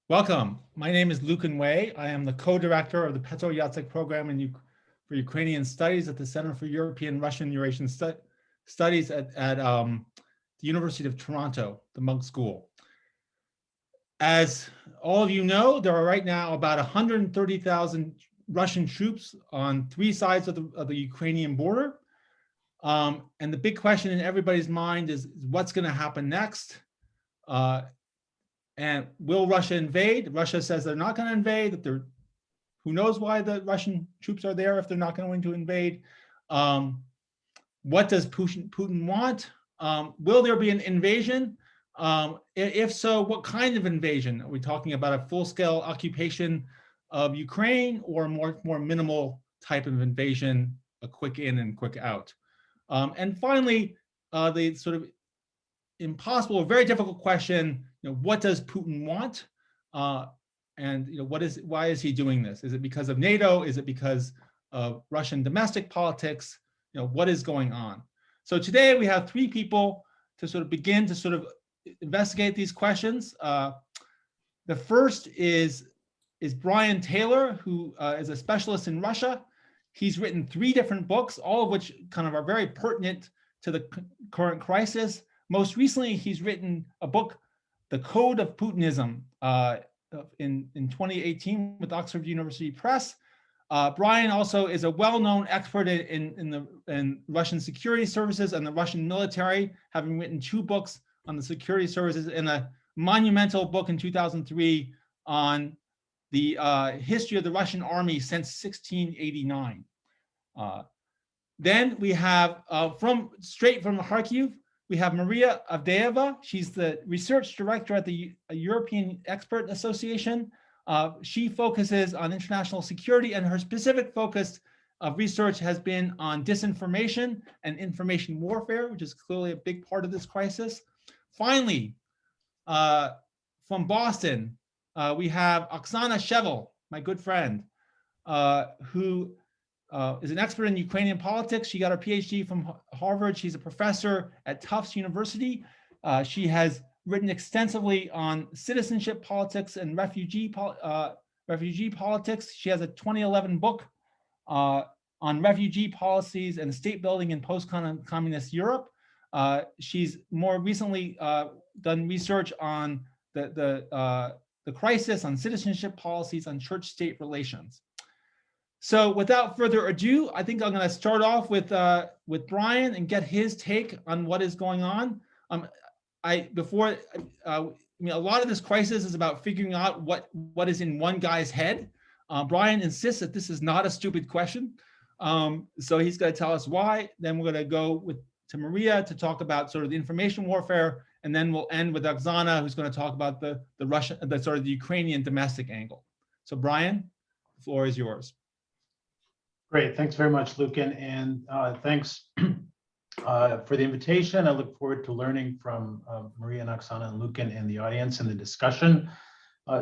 Welcome. My name is Lucan Way. I am the co-director of the Petro Yatsek program for Ukrainian Studies at the Center for European, Russian and Eurasian Studies at the University of Toronto, the Munk School. As all of you know, there are right now about 130,000 Russian troops on three sides of the Ukrainian border. And the big question in everybody's mind is what's going to happen next? And will Russia invade? Russia says they're not going to invade, that they're, who knows why the Russian troops are there if they're not going to invade. What does Putin want? Will there be an invasion? If so, what kind of invasion? Are we talking about a full-scale occupation of Ukraine or more minimal type of invasion, a quick in and quick out? And finally, the sort of impossible, very difficult question, what does Putin want? And why is he doing this? Is it because of NATO? Is it because of Russian domestic politics? What is going on? So today we have three people to sort of begin to sort of investigate these questions. The first is Brian Taylor, who is a specialist in Russia. He's written 3 different books, all of which kind of are very pertinent to the current crisis. Most recently, he's written a book, The Code of Putinism, in 2018 with Oxford University Press. Brian also is a well-known expert in Russian security services and the Russian military, having written 2 books on the security services and a monumental book in 2003 on the history of the Russian army since 1689. Then we have, straight from Kharkiv, we have Maria Avdeeva. She's the research director at the European Expert Association. She focuses on international security, and her specific focus of research has been on disinformation and information warfare, which is clearly a big part of this crisis. Finally, from Boston, we have Oxana Shevel, my good friend, who is an expert in Ukrainian politics. She got her PhD from Harvard. She's a professor at Tufts University. She has written extensively on citizenship politics and refugee politics. She has a 2011 book on refugee policies and state building in post-communist Europe. She's more recently done research on the crisis, on citizenship policies, on church-state relations. So without further ado, I think I'm going to start off with Brian and get his take on what is going on. A lot of this crisis is about figuring out what is in one guy's head. Brian insists that this is not a stupid question. So he's going to tell us why. Then we're going to go to Maria to talk about sort of the information warfare, and then we'll end with Oksana, who's going to talk about the Ukrainian domestic angle. So Brian, the floor is yours. Great, thanks very much, Lucan, and thanks for the invitation. I look forward to learning from Maria and Oksana and Lucan and the audience in the discussion.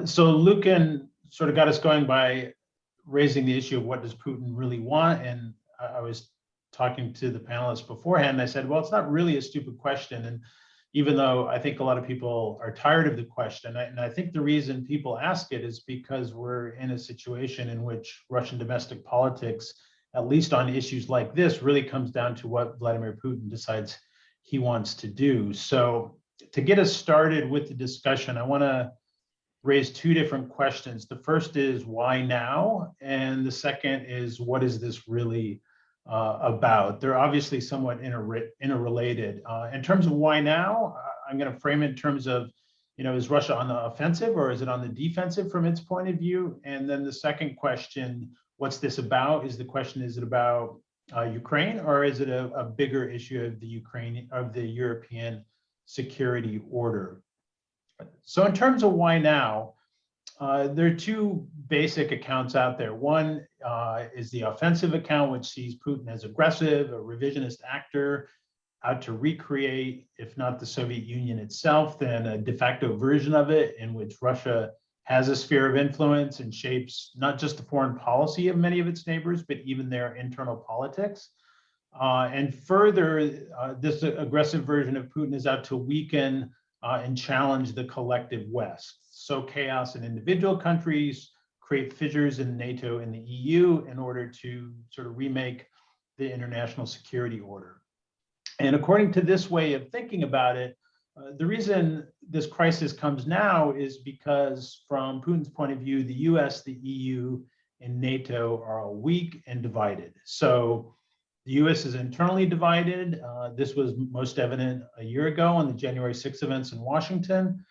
So Lucan sort of got us going by raising the issue of what does Putin really want, and I was talking to the panelists beforehand, and I said, well, it's not really a stupid question, and even though I think a lot of people are tired of the question, and I think the reason people ask it is because we're in a situation in which Russian domestic politics, at least on issues like this, really comes down to what Vladimir Putin decides he wants to do. So to get us started with the discussion, I want to raise 2 different questions. The first is why now? And the second is what is this really about? They're obviously somewhat interrelated. In terms of why now, I'm going to frame it in terms of, is Russia on the offensive or is it on the defensive from its point of view? And then the second question, what's this about? Is it about Ukraine, or is it a bigger issue of the European security order? So in terms of why now, there are 2 basic accounts out there. One is the offensive account, which sees Putin as aggressive, a revisionist actor, out to recreate, if not the Soviet Union itself, then a de facto version of it in which Russia has a sphere of influence and shapes not just the foreign policy of many of its neighbors, but even their internal politics. And further, this aggressive version of Putin is out to weaken and challenge the collective West. Sow chaos in individual countries, create fissures in NATO and the EU in order to sort of remake the international security order. And according to this way of thinking about it, the reason this crisis comes now is because, from Putin's point of view, the US, the EU, and NATO are all weak and divided. So the US is internally divided. This was most evident a year ago on the January 6th events in Washington.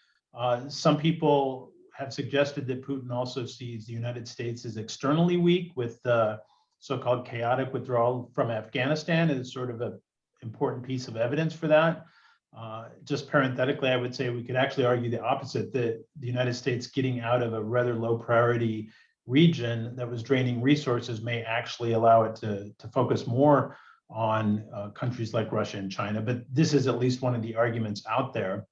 Some people have suggested that Putin also sees the United States as externally weak, with the so-called chaotic withdrawal from Afghanistan as sort of an important piece of evidence for that. Just parenthetically, I would say we could actually argue the opposite, that the United States getting out of a rather low priority region that was draining resources may actually allow it to focus more on countries like Russia and China. But this is at least one of the arguments out there.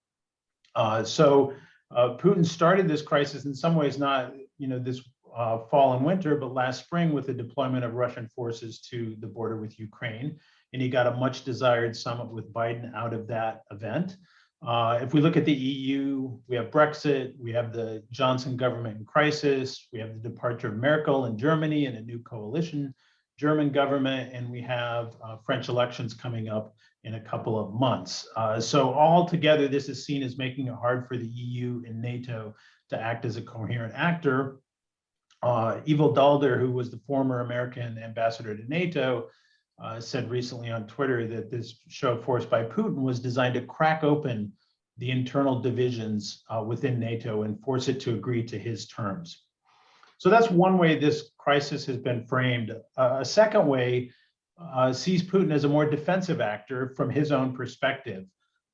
So Putin started this crisis in some ways not, this fall and winter, but last spring with the deployment of Russian forces to the border with Ukraine. And he got a much desired summit with Biden out of that event. If we look at the EU, we have Brexit, we have the Johnson government in crisis, we have the departure of Merkel in Germany and a new coalition German government, and we have French elections coming up in a couple of months. So all together, this is seen as making it hard for the EU and NATO to act as a coherent actor. Ivo Dalder, who was the former American ambassador to NATO, said recently on Twitter that this show of force by Putin was designed to crack open the internal divisions within NATO and force it to agree to his terms. So that's one way this crisis has been framed. A second way sees Putin as a more defensive actor from his own perspective.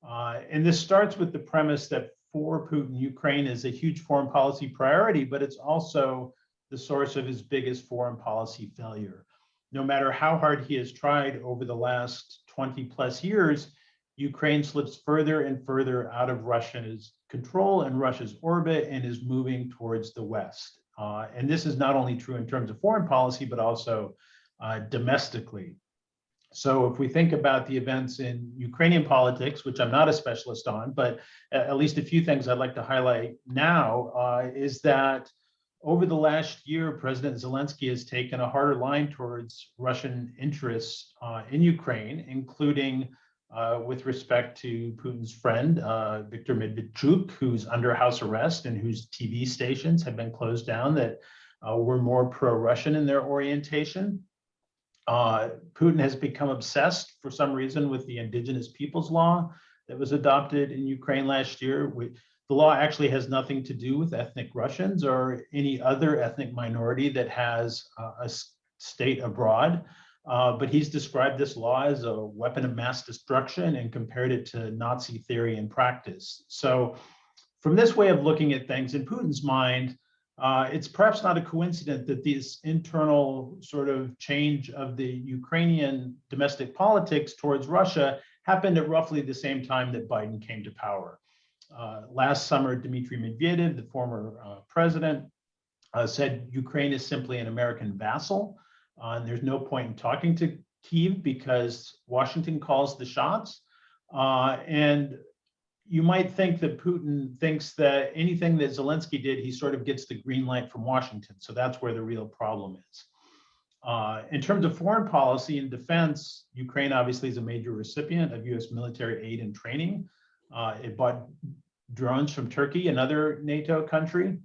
And this starts with the premise that for Putin, Ukraine is a huge foreign policy priority, but it's also the source of his biggest foreign policy failure. No matter how hard he has tried over the last 20 plus years, Ukraine slips further and further out of Russia's control and Russia's orbit and is moving towards the West. And this is not only true in terms of foreign policy, but also domestically. So if we think about the events in Ukrainian politics, which I'm not a specialist on, but at least a few things I'd like to highlight now is that over the last year, President Zelensky has taken a harder line towards Russian interests in Ukraine, including with respect to Putin's friend, Viktor Medvedchuk, who's under house arrest and whose TV stations have been closed down that were more pro-Russian in their orientation. Putin has become obsessed for some reason with the Indigenous Peoples Law that was adopted in Ukraine last year. The law actually has nothing to do with ethnic Russians or any other ethnic minority that has a state abroad. But he's described this law as a weapon of mass destruction and compared it to Nazi theory and practice. So from this way of looking at things, in Putin's mind, it's perhaps not a coincidence that this internal sort of change of the Ukrainian domestic politics towards Russia happened at roughly the same time that Biden came to power. Last summer, Dmitry Medvedev, the former president, said Ukraine is simply an American vassal. And there's no point in talking to Kyiv because Washington calls the shots. And you might think that Putin thinks that anything that Zelensky did, he sort of gets the green light from Washington. So that's where the real problem is. In terms of foreign policy and defense, Ukraine obviously is a major recipient of US military aid and training. It bought drones from Turkey, another NATO country.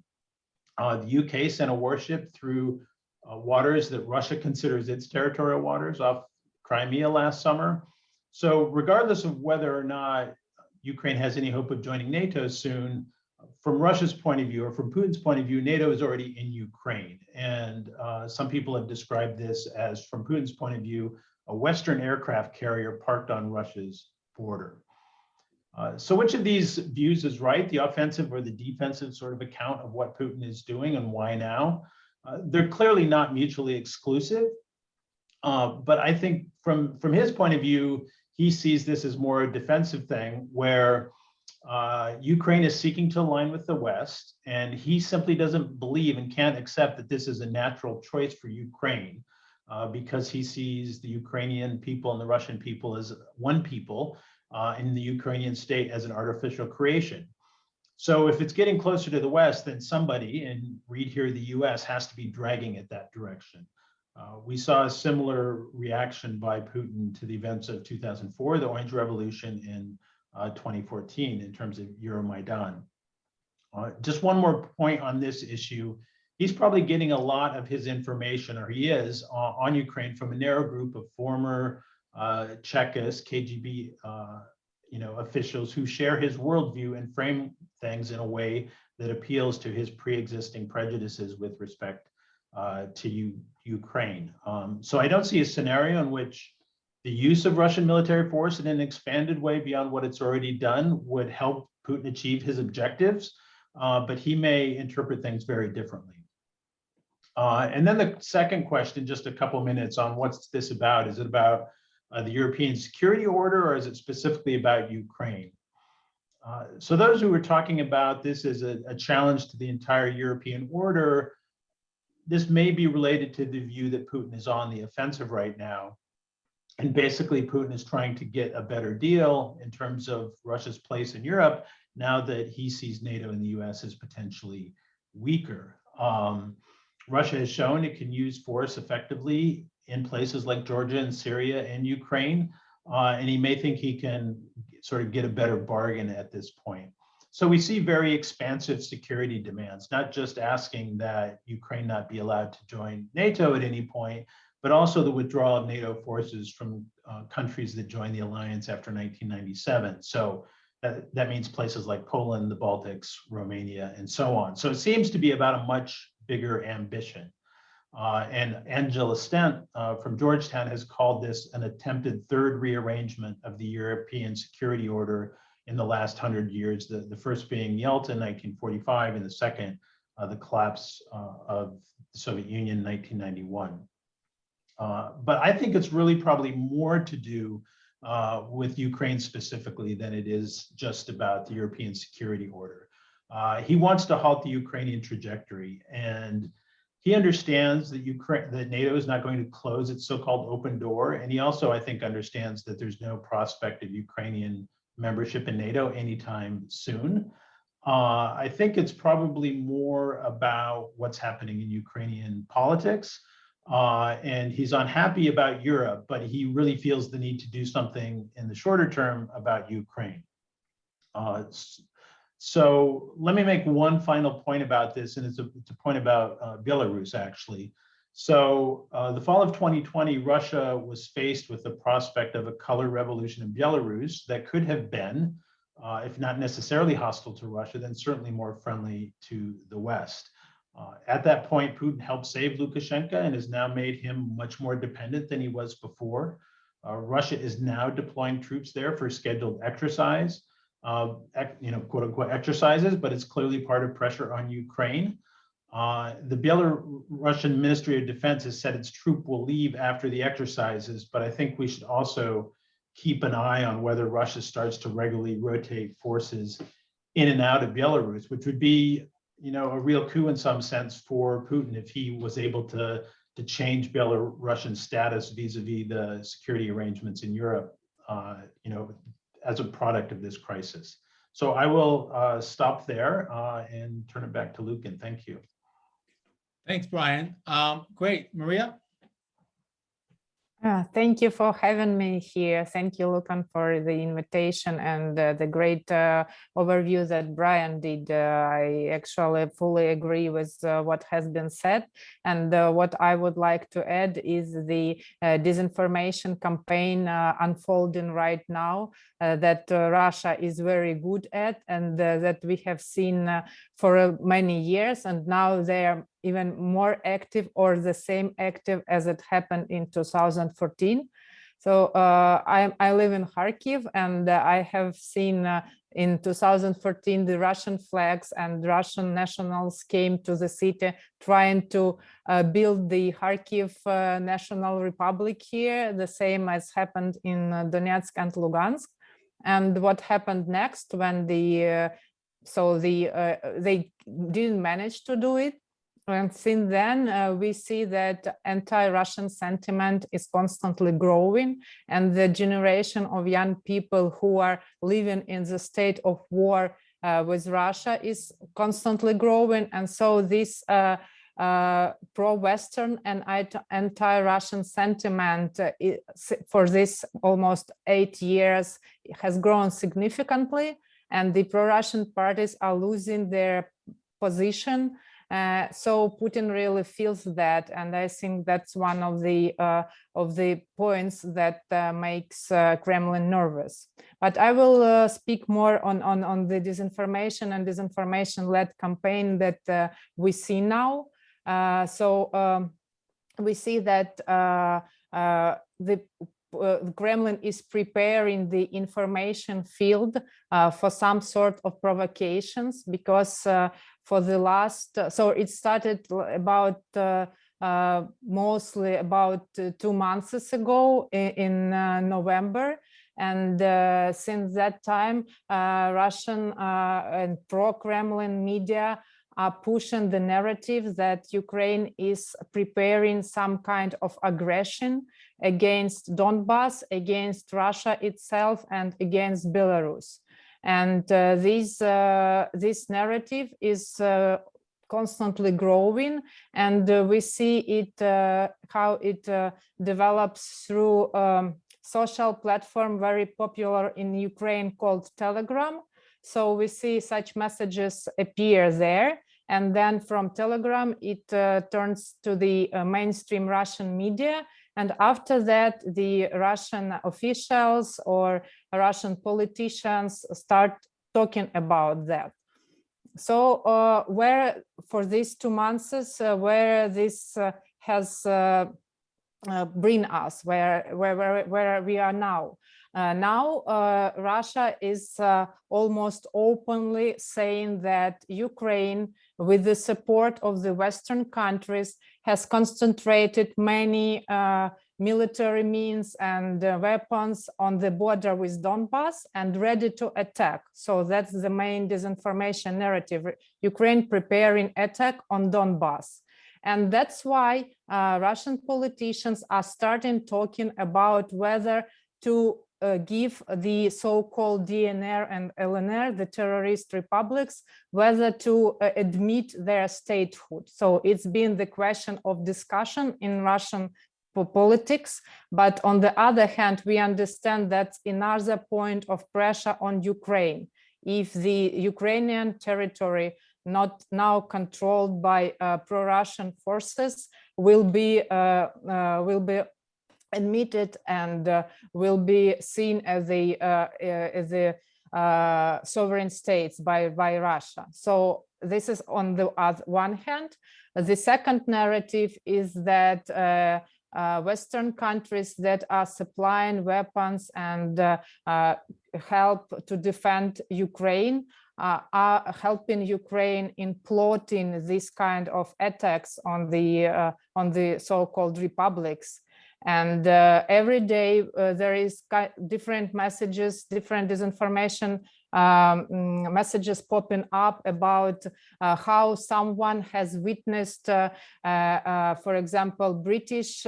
The UK sent a warship through waters that Russia considers its territorial waters off Crimea last summer. So regardless of whether or not Ukraine has any hope of joining NATO soon, from Russia's point of view or from Putin's point of view, NATO is already in Ukraine. And some people have described this as, from Putin's point of view, a Western aircraft carrier parked on Russia's border. So which of these views is right, the offensive or the defensive sort of account of what Putin is doing and why now? They're clearly not mutually exclusive, but I think from his point of view, he sees this as more a defensive thing where Ukraine is seeking to align with the West, and he simply doesn't believe and can't accept that this is a natural choice for Ukraine because he sees the Ukrainian people and the Russian people as one people. in the Ukrainian state as an artificial creation. So if it's getting closer to the West, then somebody, and read here the US, has to be dragging it that direction. We saw a similar reaction by Putin to the events of 2004, the Orange Revolution in 2014 in terms of Euromaidan. Just one more point on this issue. He's probably getting a lot of his information, or he is, on Ukraine from a narrow group of former Chekists, KGB officials who share his worldview and frame things in a way that appeals to his pre-existing prejudices with respect to Ukraine. So I don't see a scenario in which the use of Russian military force in an expanded way beyond what it's already done would help Putin achieve his objectives, but he may interpret things very differently. And then the second question, just a couple minutes on what's this about. Is it about the European security order, or is it specifically about Ukraine? So those who were talking about this as a challenge to the entire European order, this may be related to the view that Putin is on the offensive right now. And basically, Putin is trying to get a better deal in terms of Russia's place in Europe now that he sees NATO and the US as potentially weaker. Russia has shown it can use force effectively in places like Georgia and Syria and Ukraine, and he may think he can sort of get a better bargain at this point. So we see very expansive security demands, not just asking that Ukraine not be allowed to join NATO at any point, but also the withdrawal of NATO forces from countries that joined the alliance after 1997. So that means places like Poland, the Baltics, Romania, and so on. So it seems to be about a much bigger ambition. And Angela Stent from Georgetown has called this an attempted third rearrangement of the European security order in the last 100 years, the first being Yalta in 1945, and the second, the collapse of the Soviet Union in 1991. But I think it's really probably more to do with Ukraine specifically than it is just about the European security order. He wants to halt the Ukrainian trajectory, and he understands that that NATO is not going to close its so-called open door, and he also, I think, understands that there's no prospect of Ukrainian membership in NATO anytime soon. I think it's probably more about what's happening in Ukrainian politics, and he's unhappy about Europe, but he really feels the need to do something in the shorter term about Ukraine. So let me make one final point about this, and it's a point about Belarus, actually. So the fall of 2020, Russia was faced with the prospect of a color revolution in Belarus that could have been, if not necessarily hostile to Russia, then certainly more friendly to the West. At that point, Putin helped save Lukashenko and has now made him much more dependent than he was before. Russia is now deploying troops there for scheduled exercise. Quote unquote exercises, but it's clearly part of pressure on Ukraine. The Belarusian Ministry of Defense has said its troop will leave after the exercises, but I think we should also keep an eye on whether Russia starts to regularly rotate forces in and out of Belarus, which would be, a real coup in some sense for Putin if he was able to change Belarusian status vis-a-vis the security arrangements in Europe, as a product of this crisis. So I will stop there and turn it back to Lucan. Thank you. Thanks, Brian. Great, Maria? Thank you for having me here. Thank you, Lucan, for the invitation and the great overview that Brian did. I actually fully agree with what has been said. And what I would like to add is the disinformation campaign unfolding right now that Russia is very good at, and that we have seen for many years. And now they are even more active, or the same active as it happened in 2014. So I live in Kharkiv, and I have seen in 2014 the Russian flags and Russian nationals came to the city trying to build the Kharkiv National Republic here, the same as happened in Donetsk and Lugansk. And what happened next when they didn't manage to do it, And since then, we see that anti-Russian sentiment is constantly growing, and the generation of young people who are living in the state of war with Russia is constantly growing. And so this pro-Western and anti-Russian sentiment for this almost 8 years has grown significantly, and the pro-Russian parties are losing their position. So Putin really feels that, and I think that's one of the points that makes Kremlin nervous. But I will speak more on the disinformation and disinformation-led campaign that we see now. We see that the Kremlin is preparing the information field for some sort of provocations, because for the last, so it started about mostly about 2 months ago in November. And since that time, Russian and pro-Kremlin media are pushing the narrative that Ukraine is preparing some kind of aggression against Donbass, against Russia itself, and against Belarus. And this narrative is constantly growing, and we see it how it develops through social platform very popular in Ukraine called Telegram. So we see such messages appear there, and then from Telegram it turns to the mainstream Russian media, and after that the Russian officials or Russian politicians start talking about that. So where for these 2 months, where this has bring us, where we are now. Now Russia is almost openly saying that Ukraine, with the support of the Western countries, has concentrated many military means and weapons on the border with Donbass and ready to attack. So that's the main disinformation narrative. Ukraine preparing attack on Donbass. And that's why Russian politicians are starting talking about whether to give the so-called DNR and LNR, the terrorist republics, whether to admit their statehood. So it's been the question of discussion in Russian politics. But on the other hand, we understand that's another point of pressure on Ukraine. If the Ukrainian territory not now controlled by pro-Russian forces will be admitted and will be seen as a sovereign states by Russia. So this is on the one hand. The second narrative is that Western countries that are supplying weapons and help to defend Ukraine are helping Ukraine in plotting this kind of attacks on the so-called republics. And every day there is different messages, different disinformation messages popping up about how someone has witnessed, for example, British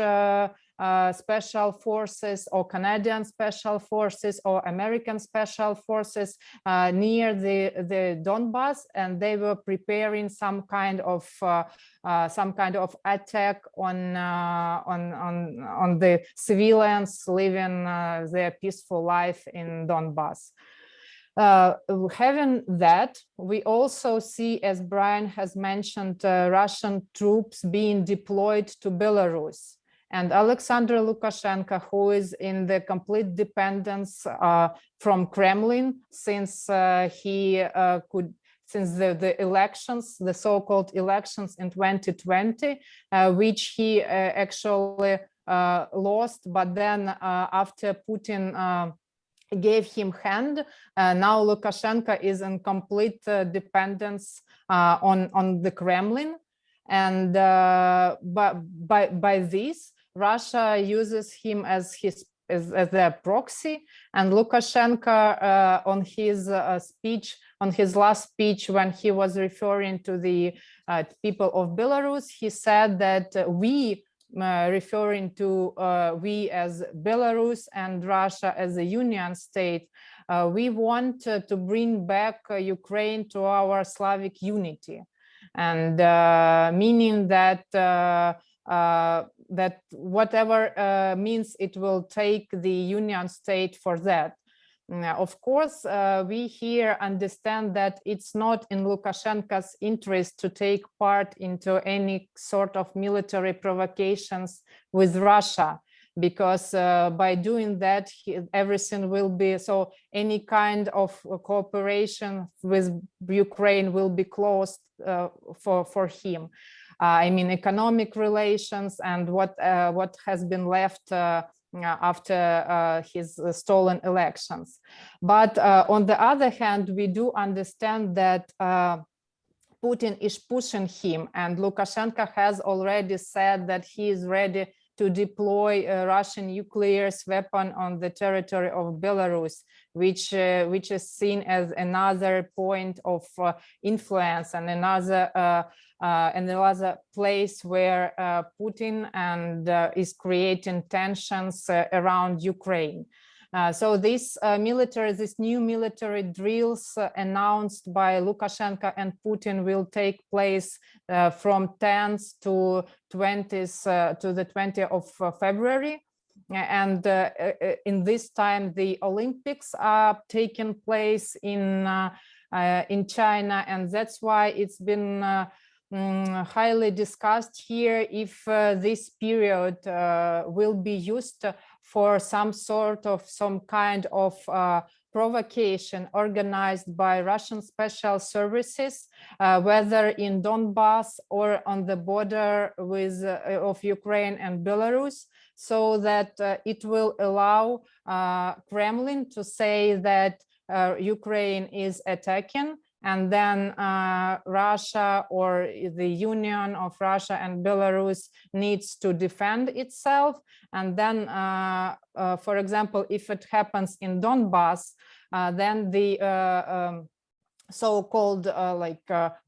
special forces or Canadian special forces or American special forces near the Donbass, and they were preparing some kind of attack on the civilians living their peaceful life in Donbass. Having that, we also see, as Brian has mentioned, Russian troops being deployed to Belarus. And Alexander Lukashenko, who is in the complete dependence from Kremlin since since the elections, the so-called elections in 2020, which he actually lost, but then after Putin gave him hand, now Lukashenko is in complete dependence on the Kremlin. And by this, Russia uses him as his as their proxy. And Lukashenko on his speech, on his last speech, when he was referring to the people of Belarus, he said that we, referring to we as Belarus and Russia as a union state, we want to bring back Ukraine to our Slavic unity, and meaning that that whatever means it will take the union state for that. Of course, we here understand that it's not in Lukashenko's interest to take part into any sort of military provocations with Russia, because by doing that, everything will be, so any kind of cooperation with Ukraine will be closed for him. I mean, economic relations and what has been left after his stolen elections. But on the other hand, we do understand that Putin is pushing him, and Lukashenko has already said that he is ready to deploy a Russian nuclear weapon on the territory of Belarus, which is seen as another point of influence and another place where Putin is creating tensions around Ukraine. So these new military drills announced by Lukashenko and Putin will take place from 10th to 20th to the 20th of February. And in this time, the Olympics are taking place in China, and that's why it's been highly discussed here if this period will be used for some kind of provocation organized by Russian special services, whether in Donbass or on the border of Ukraine and Belarus, so that it will allow Kremlin to say that Ukraine is attacking, and then Russia or the Union of Russia and Belarus needs to defend itself. And then, for example, if it happens in Donbass, then the so-called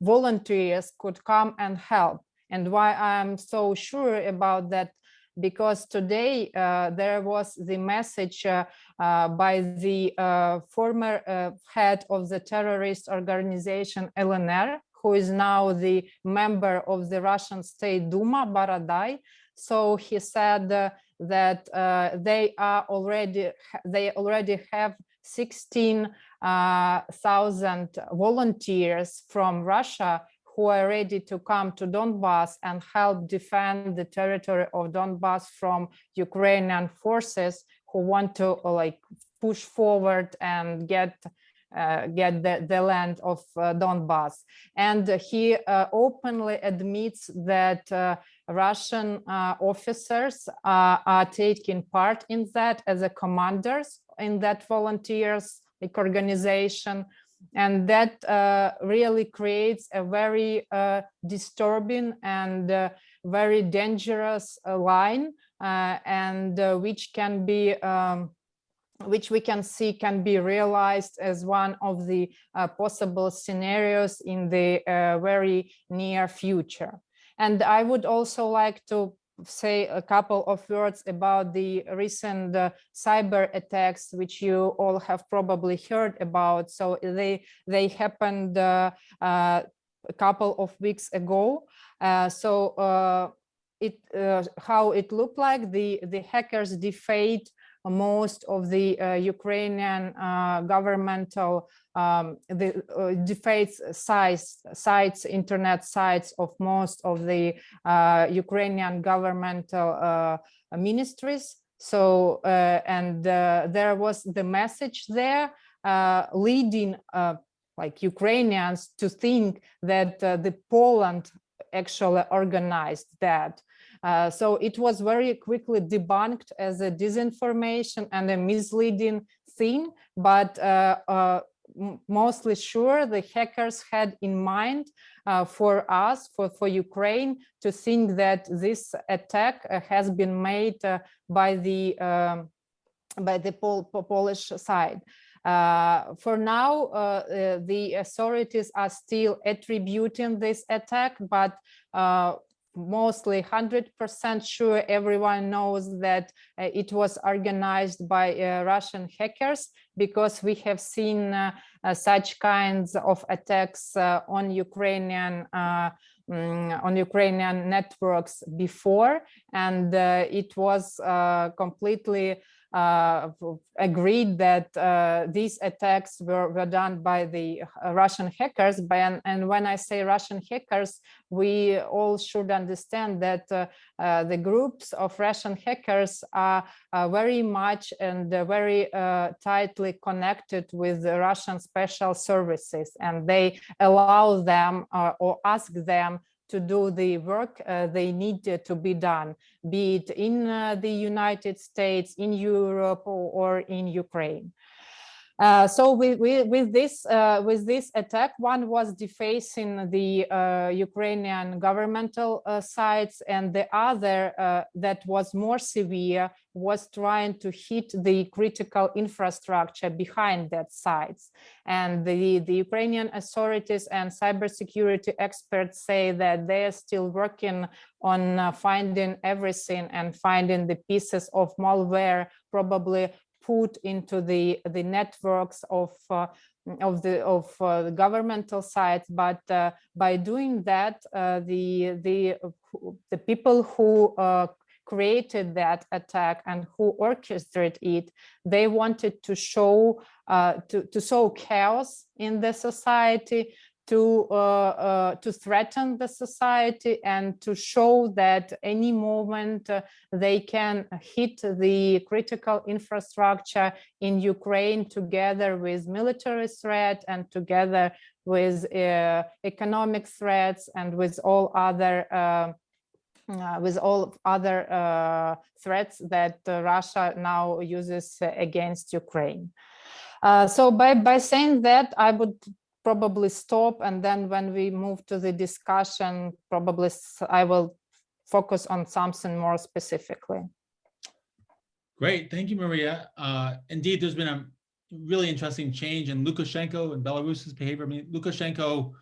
volunteers could come and help. And why I'm so sure about that, because today there was the message by the former head of the terrorist organization LNR, who is now the member of the Russian State Duma, Baradai. So he said that they already have 16,000 volunteers from Russia who are ready to come to Donbass and help defend the territory of Donbass from Ukrainian forces who want to push forward and get the land of Donbass. And he openly admits that Russian officers are taking part in that as a commanders in that volunteers organization. And that really creates a very disturbing and very dangerous line, and which we can see can be realized as one of the possible scenarios in the very near future. And I would also like to say a couple of words about the recent cyber attacks, which you all have probably heard about. So they happened a couple of weeks ago. How it looked like, the hackers defamed most of the Ukrainian governmental sites, internet sites of most of the Ukrainian governmental ministries. So, and there was the message there leading Ukrainians to think that the Poland actually organized that. So it was very quickly debunked as a disinformation and a misleading thing, but mostly sure the hackers had in mind for us, for Ukraine, to think that this attack has been made by the Polish side. For now, the authorities are still attributing this attack, but mostly 100% sure everyone knows that it was organized by Russian hackers, because we have seen such kinds of attacks on Ukrainian networks before, and it was completely agreed that these attacks were done by the Russian hackers. And when I say Russian hackers, we all should understand that the groups of Russian hackers are very much and very tightly connected with the Russian special services, and they allow them or ask them to do the work they need to be done, be it in the United States, in Europe, or in Ukraine. So with this attack, one was defacing the Ukrainian governmental sites, and the other that was more severe was trying to hit the critical infrastructure behind that sites. And the Ukrainian authorities and cybersecurity experts say that they are still working on finding everything and finding the pieces of malware probably put into the networks of the governmental sites. But by doing that, the people who created that attack and who orchestrated it, they wanted to show chaos in the society, to threaten the society, and to show that any moment they can hit the critical infrastructure in Ukraine, together with military threat and together with economic threats and with all other threats that Russia now uses against Ukraine. So by saying that, I would probably stop, and then when we move to the discussion, probably I will focus on something more specifically. Great, thank you, Maria. Indeed, there's been a really interesting change in Lukashenko and Belarus's behavior. I mean, Lukashenko,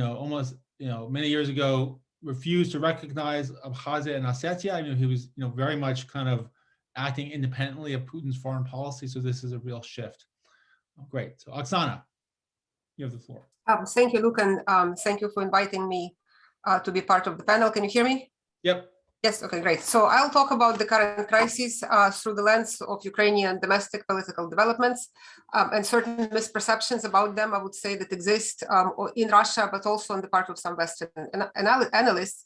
almost, many years ago, refused to recognize Abkhazia and Ossetia. I mean, he was, very much kind of acting independently of Putin's foreign policy. So this is a real shift. Great. So Oksana, you have the floor. Thank you, Lucan. Thank you for inviting me to be part of the panel. Can you hear me? Yep. Yes, okay, great. So I'll talk about the current crisis through the lens of Ukrainian domestic political developments and certain misperceptions about them, I would say, that exist in Russia, but also on the part of some Western analysts.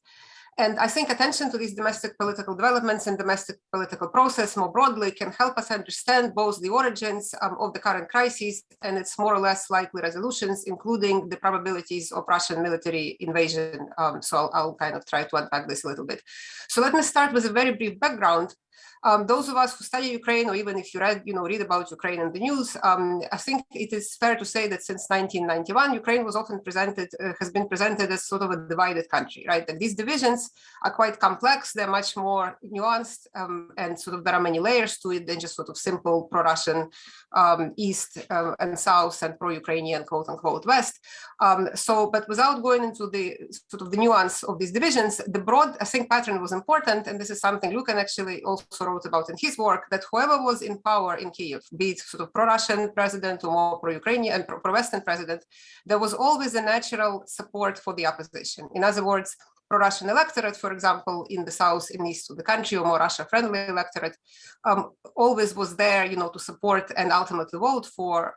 And I think attention to these domestic political developments and domestic political process more broadly can help us understand both the origins of the current crisis and its more or less likely resolutions, including the probabilities of Russian military invasion. So I'll kind of try to unpack this a little bit. So let me start with a very brief background. Those of us who study Ukraine, or even if you read about Ukraine in the news, I think it is fair to say that since 1991, Ukraine was often has been presented as sort of a divided country, right? And these divisions are quite complex. They're much more nuanced, and sort of there are many layers to it than just sort of simple pro-Russian East and South and pro-Ukrainian quote unquote West. But without going into the sort of the nuance of these divisions, the broad, I think, pattern was important, and this is something Lucan actually also wrote about in his work, that whoever was in power in Kyiv, be it sort of pro-Russian president or more pro-Ukrainian and pro-Western president, there was always a natural support for the opposition. In other words, pro-Russian electorate, for example, in the south and east of the country, or more Russia-friendly electorate, always was there, to support and ultimately vote for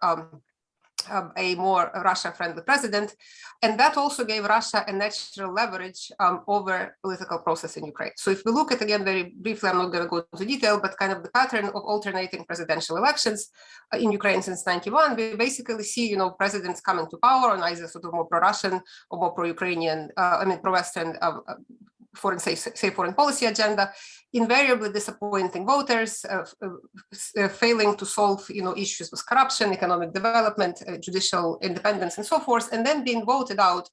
a more Russia-friendly president. And that also gave Russia a natural leverage over political process in Ukraine. So if we look at, again, very briefly, I'm not going to go into detail, but kind of the pattern of alternating presidential elections in Ukraine since 91, we basically see, presidents coming to power on either sort of more pro-Russian or more pro-Ukrainian, pro-Western foreign policy agenda, invariably disappointing voters, failing to solve issues with corruption, economic development, judicial independence, and so forth, and then being voted out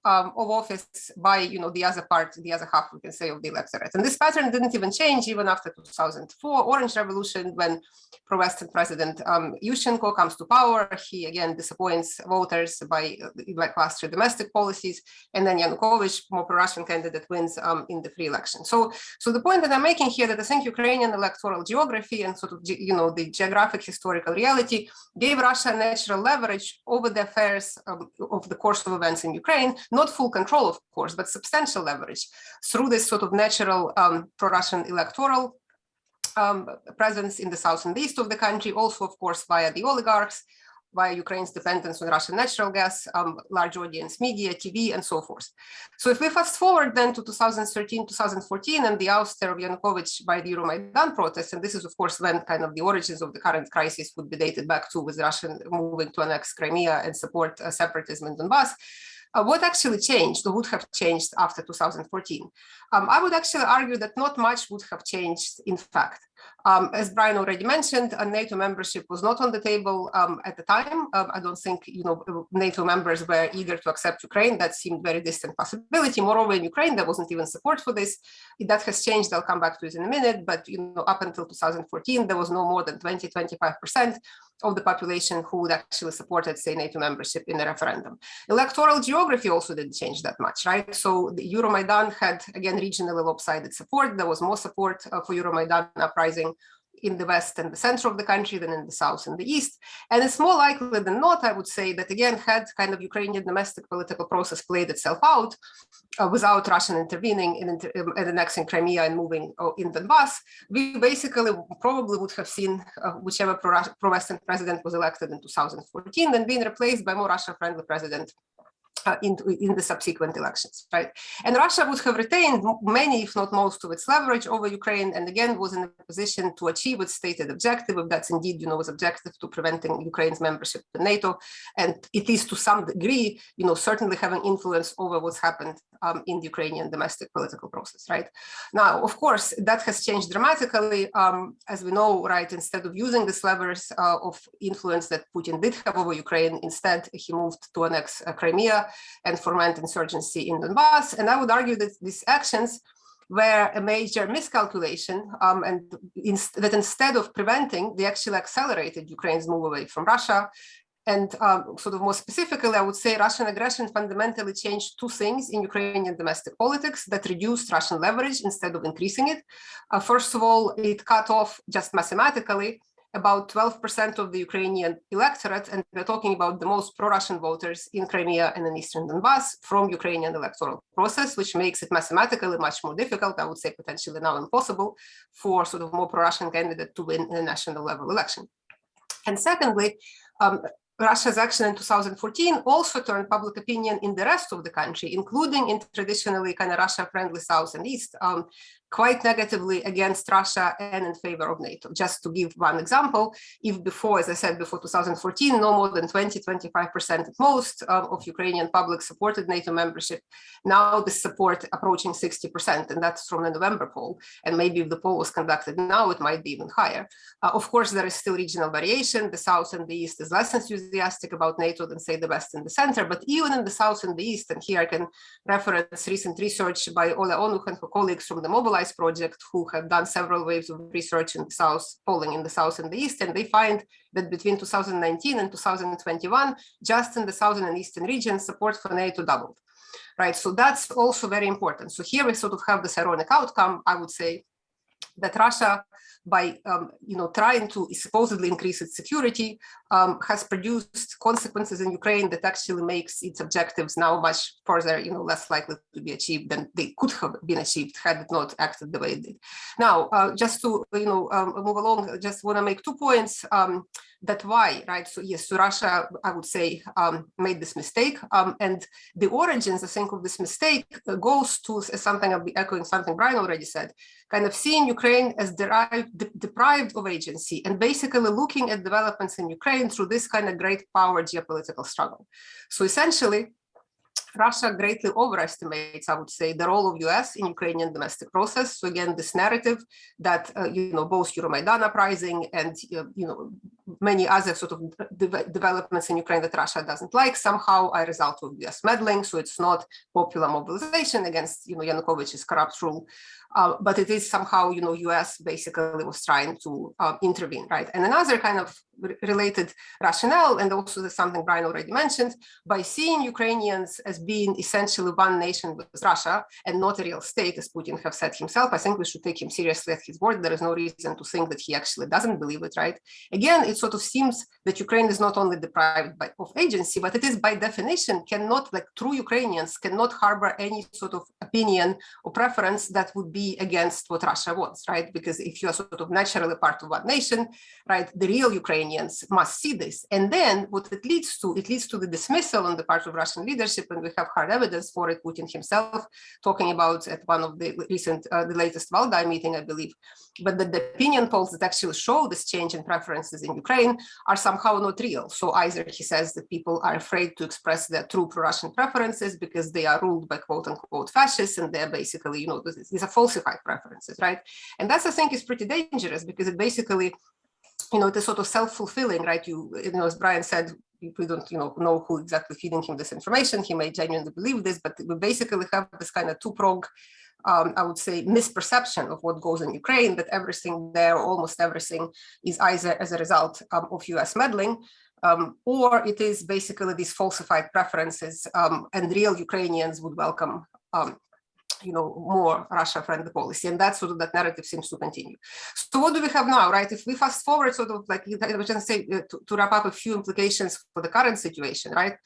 of office by the other part, the other half, we can say, of the electorate. And this pattern didn't even change even after 2004 Orange Revolution, when pro-Western President Yushchenko comes to power. He again disappoints voters by lackluster domestic policies, and then Yanukovych, more pro-Russian candidate, wins in the free election. So the point that I'm making here, that I think Ukrainian electoral geography and sort of the geographic historical reality gave Russia natural leverage over the affairs of the course of events in Ukraine. Not full control, of course, but substantial leverage through this sort of natural pro-Russian electoral presence in the south and the east of the country, also, of course, via the oligarchs, via Ukraine's dependence on Russian natural gas, large audience media, TV, and so forth. So if we fast forward then to 2013, 2014, and the ouster of Yanukovych by the Euromaidan protests, and this is, of course, when kind of the origins of the current crisis would be dated back to, with Russia moving to annex Crimea and support separatism in Donbass. What actually changed, or would have changed after 2014? I would actually argue that not much would have changed, in fact. As Brian already mentioned, NATO membership was not on the table at the time. I don't think NATO members were eager to accept Ukraine. That seemed very distant possibility. Moreover, in Ukraine, there wasn't even support for this. That has changed. I'll come back to it in a minute. But up until 2014, there was no more than 20-25% of the population who would actually supported, say, NATO membership in a referendum. Electoral geography also didn't change that much, right? So the Euromaidan had, again, regionally lopsided support. There was more support for Euromaidan uprising in the west and the center of the country than in the south and the east. And it's more likely than not, I would say, that again, had kind of Ukrainian domestic political process played itself out without Russian intervening in annexing Crimea and moving in Donbass, we basically probably would have seen whichever pro-Western president was elected in 2014 then being replaced by more Russia-friendly president in the subsequent elections, right? And Russia would have retained many, if not most, of its leverage over Ukraine, and again was in a position to achieve its stated objective, if that's indeed, was objective to preventing Ukraine's membership in NATO, and at least to some degree, certainly having influence over what's happened in the Ukrainian domestic political process, right? Now, of course, that has changed dramatically, as we know, right? Instead of using this levers of influence that Putin did have over Ukraine, instead he moved to annex Crimea and foment insurgency in Donbass. And I would argue that these actions were a major miscalculation, and that instead of preventing, they actually accelerated Ukraine's move away from Russia. And sort of more specifically, I would say Russian aggression fundamentally changed two things in Ukrainian domestic politics that reduced Russian leverage instead of increasing it. First of all, it cut off, just mathematically, about 12% of the Ukrainian electorate, and we're talking about the most pro-Russian voters in Crimea and in eastern Donbass, from Ukrainian electoral process, which makes it mathematically much more difficult, I would say potentially now impossible, for sort of more pro-Russian candidate to win in a national level election. And secondly, Russia's action in 2014 also turned public opinion in the rest of the country, including in traditionally kind of Russia-friendly South and East, quite negatively against Russia and in favor of NATO. Just to give one example, if before, as I said, before 2014, no more than 20-25% at most of Ukrainian public supported NATO membership, now the support approaching 60%, and that's from the November poll. And maybe if the poll was conducted now, it might be even higher. Of course, there is still regional variation. The South and the East is less enthusiastic about NATO than, say, the West and the center. But even in the South and the East, and here I can reference recent research by Ola Onuch and her colleagues from the Mobilize project, who have done several waves of research in the South, polling in the South and the East, and they find that between 2019 and 2021, just in the Southern and Eastern regions, support for NATO doubled, right? So that's also very important. So here we sort of have this ironic outcome, I would say, that Russia, by trying to supposedly increase its security, has produced consequences in Ukraine that actually makes its objectives now much further, less likely to be achieved than they could have been achieved had it not acted the way it did. Now, just to move along, I just want to make 2 points. That why, right? So yes, so Russia, I would say, made this mistake, and the origins, I think, of this mistake goes to something. I'll be echoing something Brian already said, kind of seeing Ukraine as deprived of agency, and basically looking at developments in Ukraine through this kind of great power geopolitical struggle. So essentially, Russia greatly overestimates, I would say, the role of US in Ukrainian domestic process. So again, this narrative that, both Euromaidan uprising and, many other sort of developments in Ukraine that Russia doesn't like, somehow a result of US meddling. So it's not popular mobilization against, Yanukovych's corrupt rule, but it is somehow, US basically was trying to intervene, right? And another kind of related rationale, and also something Brian already mentioned, by seeing Ukrainians as being essentially one nation with Russia and not a real state, as Putin have said himself, I think we should take him seriously at his word. There is no reason to think that he actually doesn't believe it, right? Again, it sort of seems that Ukraine is not only deprived of agency, but it is by definition cannot, like true Ukrainians cannot harbor any sort of opinion or preference that would be against what Russia wants, right? Because if you are sort of naturally part of one nation, right, the real Ukrainians must see this. And then what it leads to the dismissal on the part of Russian leadership, and we have hard evidence for it, Putin himself talking about at one of the recent, the latest Valdai meeting, I believe, but the opinion polls that actually show this change in preferences in Ukraine are somehow not real. So either he says that people are afraid to express their true pro-Russian preferences because they are ruled by quote unquote fascists, and they're basically, these are falsified preferences, right? And that's, I think, is pretty dangerous because it basically, it is sort of self-fulfilling, right? As Brian said, we don't, know who exactly feeding him this information. He may genuinely believe this, but we basically have this kind of two-pronged, I would say, misperception of what goes in Ukraine, that everything there, almost everything, is either as a result of US meddling, or it is basically these falsified preferences, and real Ukrainians would welcome more Russia-friendly policy, and that sort of that narrative seems to continue. So what do we have now, right? If we fast forward, sort of like I was going to say, to wrap up a few implications for the current situation, right?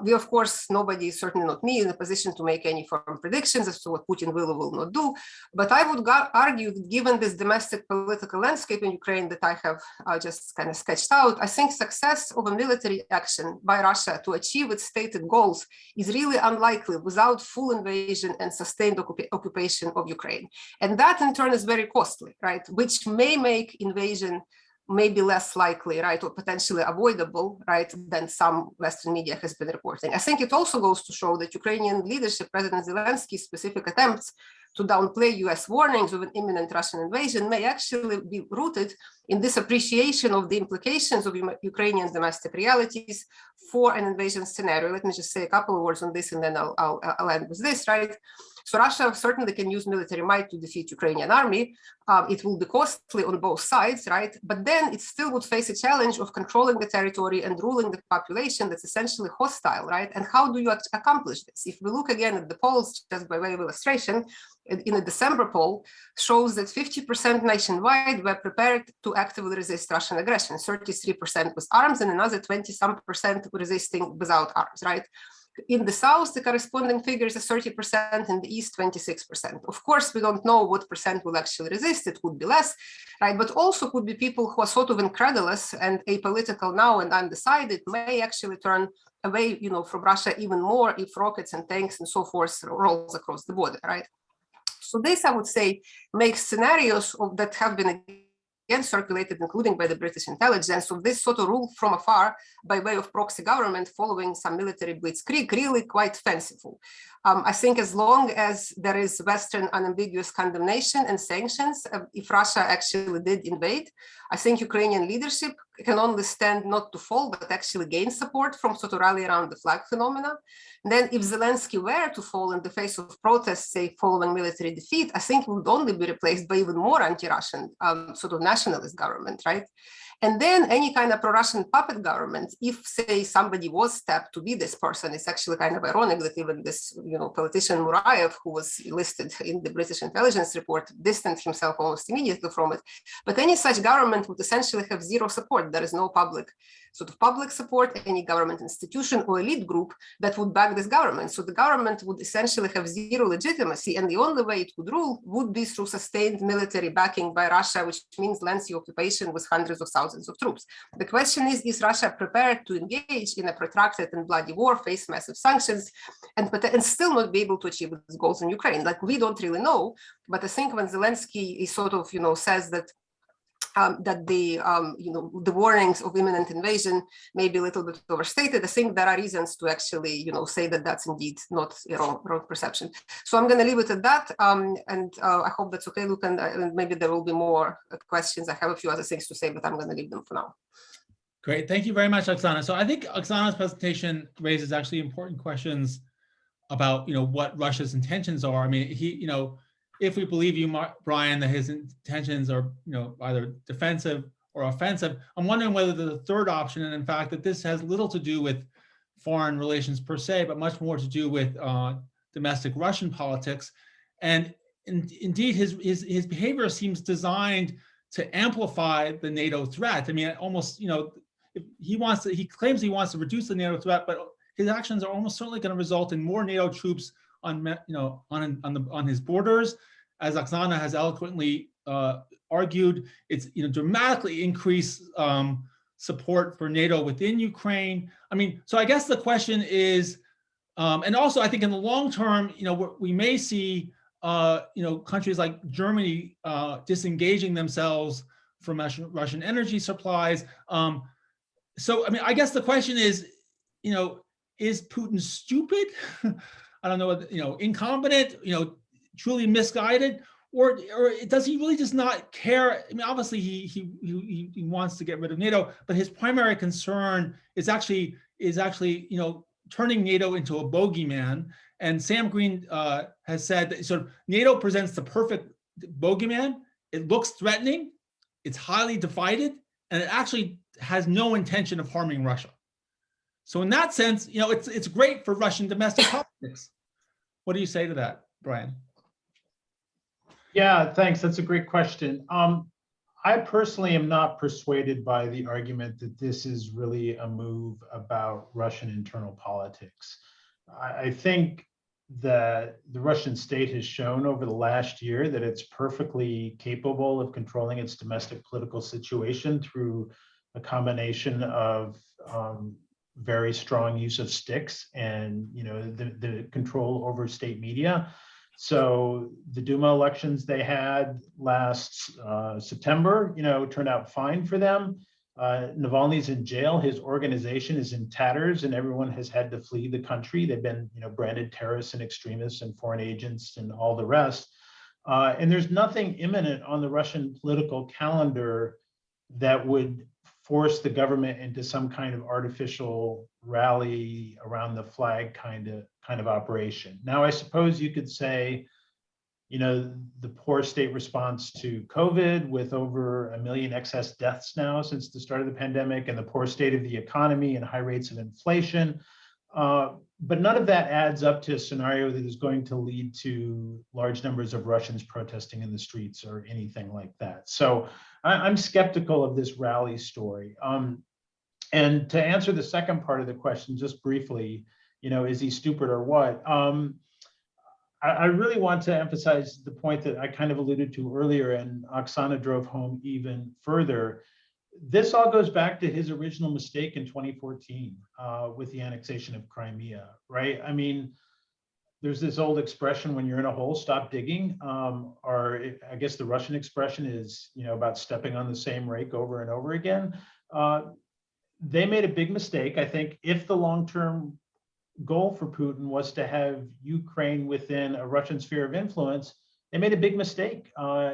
We, of course, nobody, certainly not me, in a position to make any firm predictions as to what Putin will or will not do. But I would argue that given this domestic political landscape in Ukraine that I have just kind of sketched out, I think success of a military action by Russia to achieve its stated goals is really unlikely without full invasion and sustained occupation of Ukraine. And that in turn is very costly, right? Which may make invasion maybe less likely, right, or potentially avoidable, right, than some Western media has been reporting. I think it also goes to show that Ukrainian leadership, President Zelensky's specific attempts to downplay US warnings of an imminent Russian invasion may actually be rooted in this appreciation of the implications of Ukrainian domestic realities for an invasion scenario. Let me just say a couple of words on this, and then I'll end with this, right? So Russia certainly can use military might to defeat Ukrainian army. It will be costly on both sides, right? But then it still would face a challenge of controlling the territory and ruling the population that's essentially hostile, right? And how do you accomplish this? If we look again at the polls, just by way of illustration, in a December poll shows that 50% nationwide were prepared to actively resist Russian aggression, 33% with arms, and another 20-some% resisting without arms, right? In the South, the corresponding figures are 30%, in the East, 26%. Of course, we don't know what percent will actually resist. It could be less, right? But also could be people who are sort of incredulous and apolitical now and undecided may actually turn away, from Russia even more if rockets and tanks and so forth rolls across the border, right? So this, I would say, makes scenarios that have been again circulated, including by the British intelligence, of this sort of rule from afar by way of proxy government following some military blitzkrieg really quite fanciful. I think as long as there is Western unambiguous condemnation and sanctions, if Russia actually did invade, I think Ukrainian leadership can only stand not to fall, but actually gain support from sort of rally around the flag phenomena. And then if Zelensky were to fall in the face of protests, say, following military defeat, I think it would only be replaced by even more anti-Russian sort of nationalist government, right? And then any kind of pro-Russian puppet government, if, say, somebody was tapped to be this person, it's actually kind of ironic that even this, politician Murayev, who was listed in the British intelligence report, distanced himself almost immediately from it. But any such government would essentially have zero support. There is no public support, any government institution or elite group that would back this government. So the government would essentially have zero legitimacy, and the only way it would rule would be through sustained military backing by Russia, which means lengthy occupation with hundreds of thousands of troops. The question is Russia prepared to engage in a protracted and bloody war, face massive sanctions, and still not be able to achieve its goals in Ukraine? Like, we don't really know, but I think when Zelensky is sort of, says that the warnings of imminent invasion may be a little bit overstated, I think there are reasons to actually, say that that's indeed not a wrong perception. So I'm going to leave it at that, and I hope that's okay, Lucan, and maybe there will be more questions. I have a few other things to say, but I'm going to leave them for now. Great. Thank you very much, Oksana. So I think Oksana's presentation raises actually important questions about, what Russia's intentions are. I mean, if we believe you, Brian, that his intentions are, either defensive or offensive, I'm wondering whether the third option, and in fact, that this has little to do with foreign relations per se, but much more to do with domestic Russian politics. And indeed, his behavior seems designed to amplify the NATO threat. I mean, almost, if he claims he wants to reduce the NATO threat, but his actions are almost certainly going to result in more NATO troops on his borders. As Oksana has eloquently argued, it's dramatically increased support for NATO within Ukraine. I mean, so I guess the question is, and also I think in the long term, we may see countries like Germany disengaging themselves from Russian energy supplies. So I mean, I guess the question is, is Putin stupid? I don't know, incompetent, truly misguided, or does he really just not care? I mean, obviously he wants to get rid of NATO, but his primary concern is actually turning NATO into a bogeyman. And Sam Green has said that sort of NATO presents the perfect bogeyman. It looks threatening, it's highly divided, and it actually has no intention of harming Russia. So in that sense, it's great for Russian domestic politics. What do you say to that, Brian? Yeah, thanks. That's a great question. I personally am not persuaded by the argument that this is really a move about Russian internal politics. I think that the Russian state has shown over the last year that it's perfectly capable of controlling its domestic political situation through a combination of very strong use of sticks and the control over state media. So the Duma elections they had last September, turned out fine for them. Navalny's in jail. His organization is in tatters, and everyone has had to flee the country. They've been, branded terrorists and extremists and foreign agents and all the rest. And there's nothing imminent on the Russian political calendar that would force the government into some kind of artificial rally around the flag kind of operation. Now, I suppose you could say, the poor state response to COVID with over 1 million excess deaths now since the start of the pandemic, and the poor state of the economy and high rates of inflation. But none of that adds up to a scenario that is going to lead to large numbers of Russians protesting in the streets or anything like that. So I'm skeptical of this rally story. And to answer the second part of the question, just briefly, is he stupid or what? I really want to emphasize the point that I kind of alluded to earlier, and Oksana drove home even further. This all goes back to his original mistake in 2014 with the annexation of Crimea, right? I mean, there's this old expression, when you're in a hole, stop digging. Or I guess the Russian expression is, about stepping on the same rake over and over again. They made a big mistake. I think if the long-term goal for Putin was to have Ukraine within a Russian sphere of influence, they made a big mistake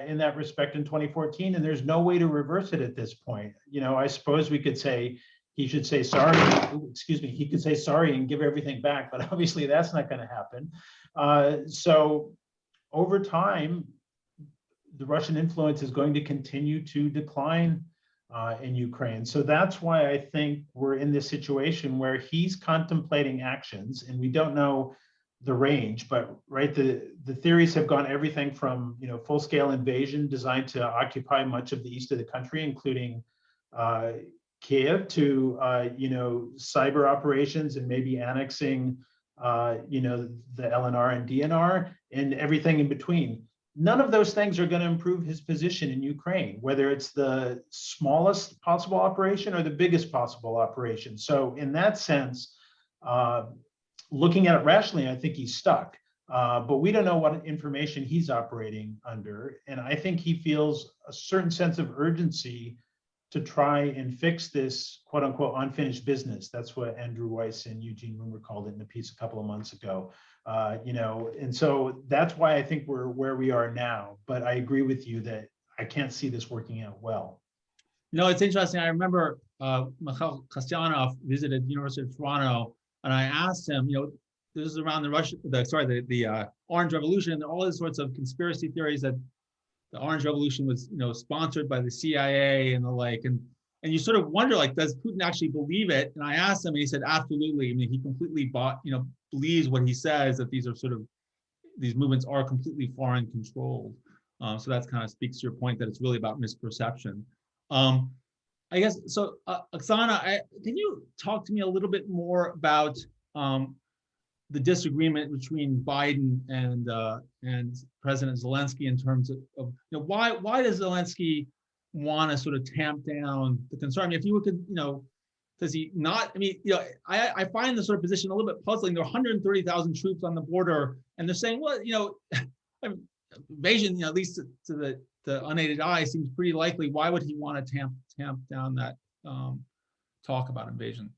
in that respect in 2014, and there's no way to reverse it at this point. I suppose we could say he should say sorry. He could say sorry and give everything back, but obviously that's not going to happen. So over time, the Russian influence is going to continue to decline in Ukraine. So that's why I think we're in this situation where he's contemplating actions, and we don't know the range, but right, the theories have gone everything from full-scale invasion designed to occupy much of the east of the country, including Kiev, to cyber operations and maybe annexing the LNR and DNR and everything in between. None of those things are going to improve his position in Ukraine, whether it's the smallest possible operation or the biggest possible operation. So in that sense, looking at it rationally, I think he's stuck. But we don't know what information he's operating under. And I think he feels a certain sense of urgency to try and fix this quote unquote unfinished business. That's what Andrew Weiss and Eugene Rumor called it in a piece a couple of months ago. And so that's why I think we're where we are now. But I agree with you that I can't see this working out well. It's interesting. I remember Mikhail Kostyanov visited the University of Toronto, and I asked him, this is around the Orange Revolution, and all these sorts of conspiracy theories that the Orange Revolution was, sponsored by the CIA and the like, and you sort of wonder, like, does Putin actually believe it? And I asked him, and he said, absolutely. I mean, he completely believes what he says, that these movements are completely foreign controlled. So that kind of speaks to your point that it's really about misperception. I guess, so Oksana, can you talk to me a little bit more about the disagreement between Biden and President Zelensky in terms of why does Zelensky want to sort of tamp down the concern? I mean, if you could, does he not? I mean, I find the sort of position a little bit puzzling. There are 130,000 troops on the border, and they're saying, well, invasion, at least to the unaided eye, seems pretty likely. Why would he want to tamp down that talk about invasion?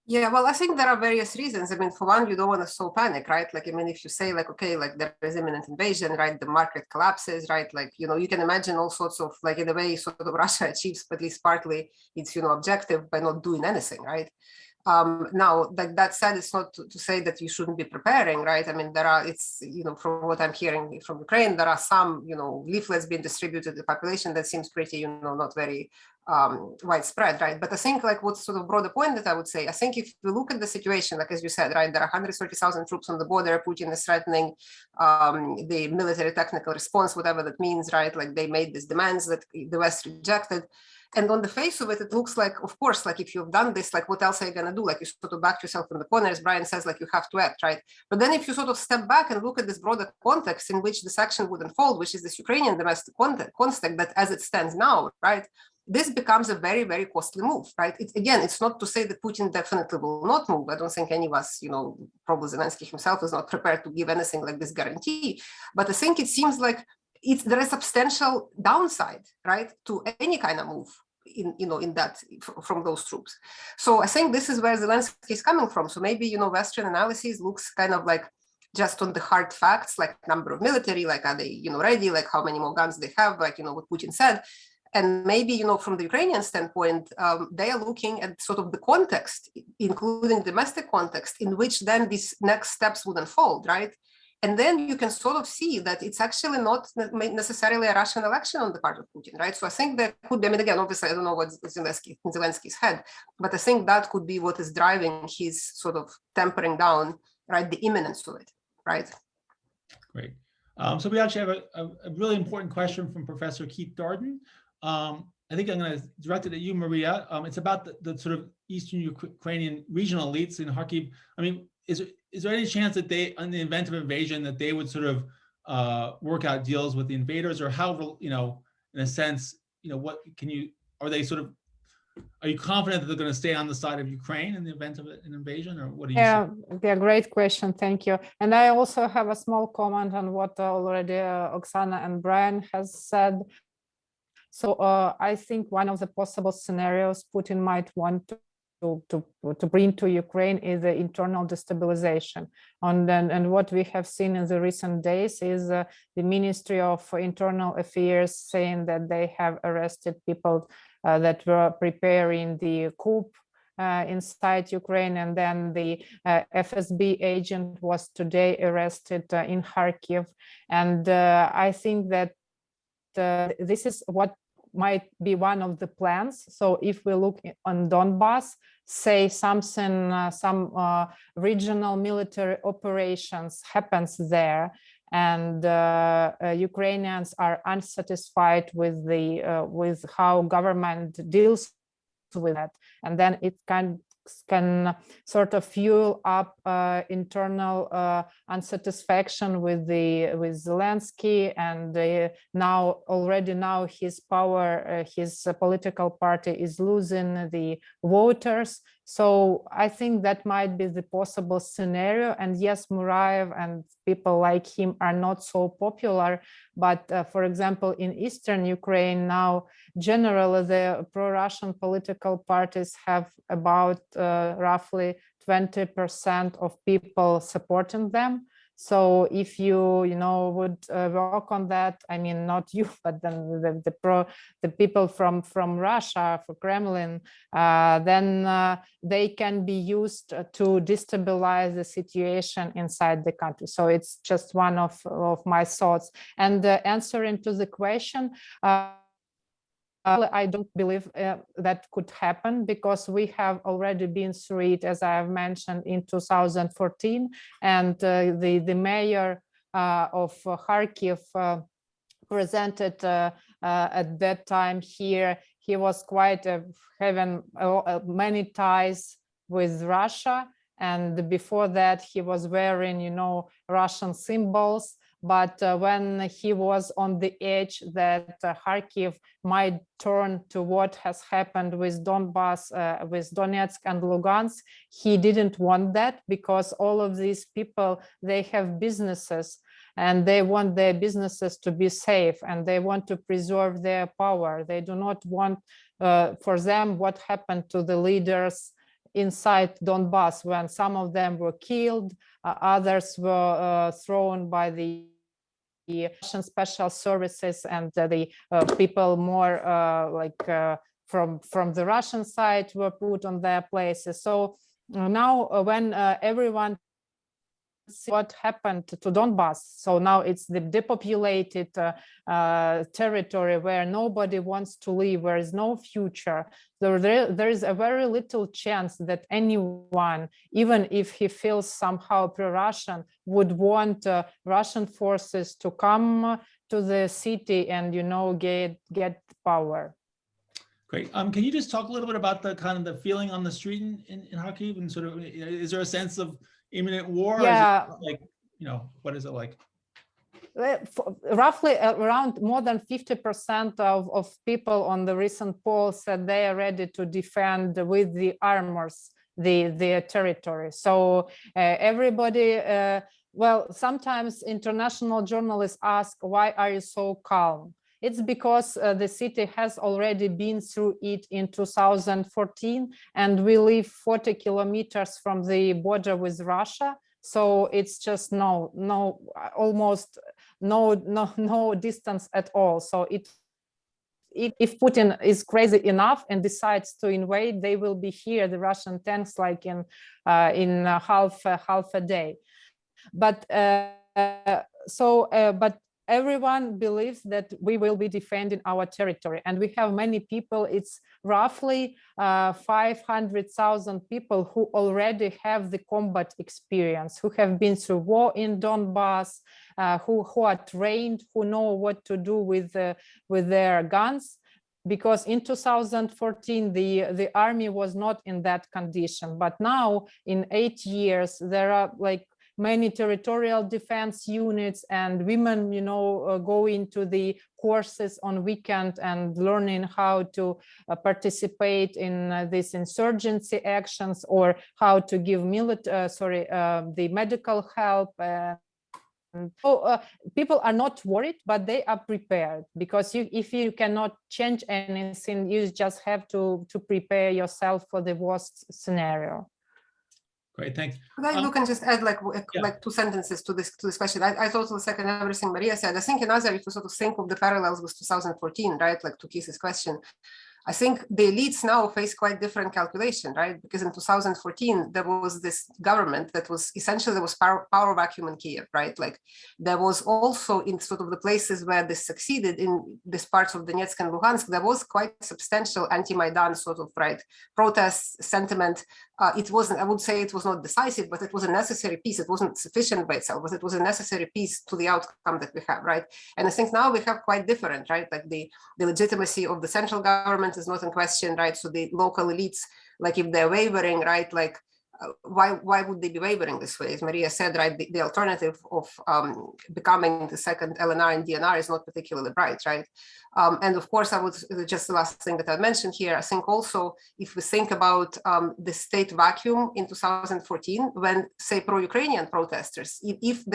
Yeah, well, I think there are various reasons. I mean, for one, you don't want to sow panic, right? Like, I mean, if you say like, okay, like there is imminent invasion, right? The market collapses, right? Like, you can imagine all sorts of, like, in a way, sort of Russia achieves at least partly its, objective by not doing anything, right? Now, that said, it's not to say that you shouldn't be preparing, right? I mean, from what I'm hearing from Ukraine, there are some, leaflets being distributed to the population that seems pretty, not very widespread, right? But I think, like, what's sort of broader point that I would say, I think if you look at the situation, like, as you said, right, there are 130,000 troops on the border. Putin is threatening the military technical response, whatever that means, right? Like, they made these demands that the West rejected. And on the face of it, it looks like, of course, like, if you've done this, like, what else are you going to do? Like, you sort of back yourself in the corner, as Brian says, like, you have to act, right? But then if you sort of step back and look at this broader context in which this action would unfold, which is this Ukrainian domestic context that as it stands now, right, this becomes a very, very costly move, right? It's not to say that Putin definitely will not move. I don't think any of us, probably Zelensky himself is not prepared to give anything like this guarantee. But I think it seems like there is substantial downside, right, to any kind of move from those troops. So I think this is where Zelensky is coming from. So maybe, Western analysis looks kind of like just on the hard facts, like number of military, like are they, ready, like how many more guns they have, like, what Putin said. And maybe, from the Ukrainian standpoint, they are looking at sort of the context, including domestic context, in which then these next steps would unfold, right? And then you can sort of see that it's actually not necessarily a Russian election on the part of Putin, right? So I think there could be, I mean, again, obviously, I don't know what's in Zelensky's head, but I think that could be what is driving his sort of tempering down, right, the imminence of it, right? Great. So we actually have a really important question from Professor Keith Darden. I think I'm going to direct it at you, Maria. It's about the sort of Eastern Ukrainian regional elites in Kharkiv. I mean, is there any chance that they, in the event of invasion, that they would sort of work out deals with the invaders, or how, in a sense, what can you, are you confident that they're going to stay on the side of Ukraine in the event of an invasion, or what do you see? Yeah, great question. Thank you. And I also have a small comment on what already Oksana and Brian has said. So I think one of the possible scenarios Putin might want to bring to Ukraine is the internal destabilization. And what we have seen in the recent days is the Ministry of Internal Affairs saying that they have arrested people that were preparing the coup inside Ukraine. And then the FSB agent was today arrested in Kharkiv. And I think that this is what might be one of the plans. So if we look on Donbass, say something, some regional military operations happens there, and Ukrainians are unsatisfied with with how government deals with that, and then it can sort of fuel up internal unsatisfaction with Zelensky, and already now his power, his political party is losing the voters. So I think that might be the possible scenario. And yes, Murayev and people like him are not so popular, but for example, in Eastern Ukraine now, generally the pro-Russian political parties have about roughly 20% of people supporting them. So if you would work on that, I mean, not you, but then the people from Russia, for Kremlin, then they can be used to destabilize the situation inside the country. So it's just one of my thoughts. And answering to the question, I don't believe that could happen, because we have already been through it, as I have mentioned, in 2014, and the mayor of Kharkiv presented at that time here. He was quite having many ties with Russia, and before that he was wearing, Russian symbols. But when he was on the edge that Kharkiv might turn to what has happened with Donbass, with Donetsk and Lugansk, he didn't want that, because all of these people, they have businesses and they want their businesses to be safe, and they want to preserve their power. They do not want, for them, what happened to the leaders inside Donbass, when some of them were killed, others were thrown by the Russian special services, and the people more from the Russian side were put on their places. So now when everyone see what happened to Donbass, so now it's the depopulated territory where nobody wants to live, where is no future. There is a very little chance that anyone, even if he feels somehow pro-Russian, would want Russian forces to come to the city and get power. Great. Can you just talk a little bit about the kind of the feeling on the street in Kharkiv, and sort of, is there a sense of imminent war? Yeah. Or is it like, what is it like? Roughly around more than 50% of people on the recent poll said they are ready to defend with the armors their territory. So everybody, well, sometimes international journalists ask, why are you so calm? It's because the city has already been through it in 2014, and we live 40 kilometers from the border with Russia. So it's just almost no distance at all. So if Putin is crazy enough and decides to invade, they will be here, the Russian tanks, like in half a day. But but everyone believes that we will be defending our territory, and we have many people. It's roughly 500,000 people who already have the combat experience, who have been through war in Donbass, who are trained, who know what to do with their guns. Because in 2014, the army was not in that condition. But now, in 8 years, there are like many territorial defense units, and women, go into the courses on weekend and learning how to participate in these insurgency actions, or how to give the medical help. So people are not worried, but they are prepared, because if you cannot change anything, you just have to prepare yourself for the worst scenario. Great, thanks. You can just add like 2 sentences to this question. I totally second everything Maria said. I think another, if you sort of think of the parallels with 2014, right, like to Keith's question, I think the elites now face quite different calculation, right? Because in 2014, there was this government that was essentially, there was power vacuum in Kiev, right? Like there was also in sort of the places where this succeeded, in these parts of Donetsk and Lugansk, there was quite substantial anti-Maidan sort of, right, protest sentiment. It wasn't, I would say it was not decisive, but it was a necessary piece. It wasn't sufficient by itself, but it was a necessary piece to the outcome that we have, right? And I think now we have quite different, right? Like the legitimacy of the central government is not in question, right? So the local elites, like if they're wavering, right, like why would they be wavering this way? As Maria said, right, the alternative of becoming the second LNR and DNR is not particularly bright, right? And of course, I would just the last thing that I mentioned here, I think also if we think about the state vacuum in 2014, when say pro-Ukrainian protesters, if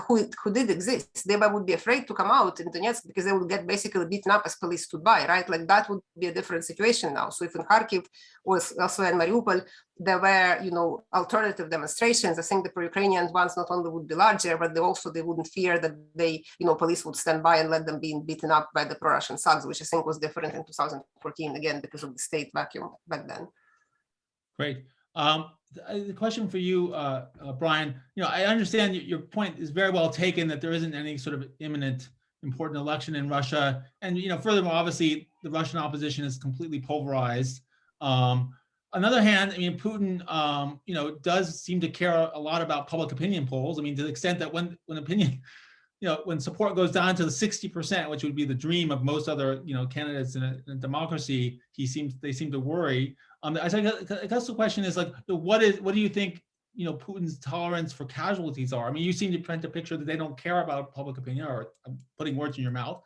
who did exist, they would be afraid to come out in Donetsk because they would get basically beaten up as police stood by, right? Like that would be a different situation now. So if in Kharkiv or elsewhere in Mariupol, there were, alternative demonstrations, I think the pro-Ukrainian ones not only would be larger, but they wouldn't fear that police would stand by and let them be beaten up by the pro-Russian thugs, which I think was different in 2014, again, because of the state vacuum back then. Great. The question for you, Brian, I understand your point is very well taken that there isn't any sort of imminent important election in Russia. And, furthermore, obviously the Russian opposition is completely pulverized. On the other hand, Putin, does seem to care a lot about public opinion polls. To the extent that when opinion, when support goes down to the 60%, which would be the dream of most other, candidates in a democracy, they seem to worry. I guess the question is what do you think, Putin's tolerance for casualties are? You seem to paint a picture that they don't care about public opinion, or I'm putting words in your mouth.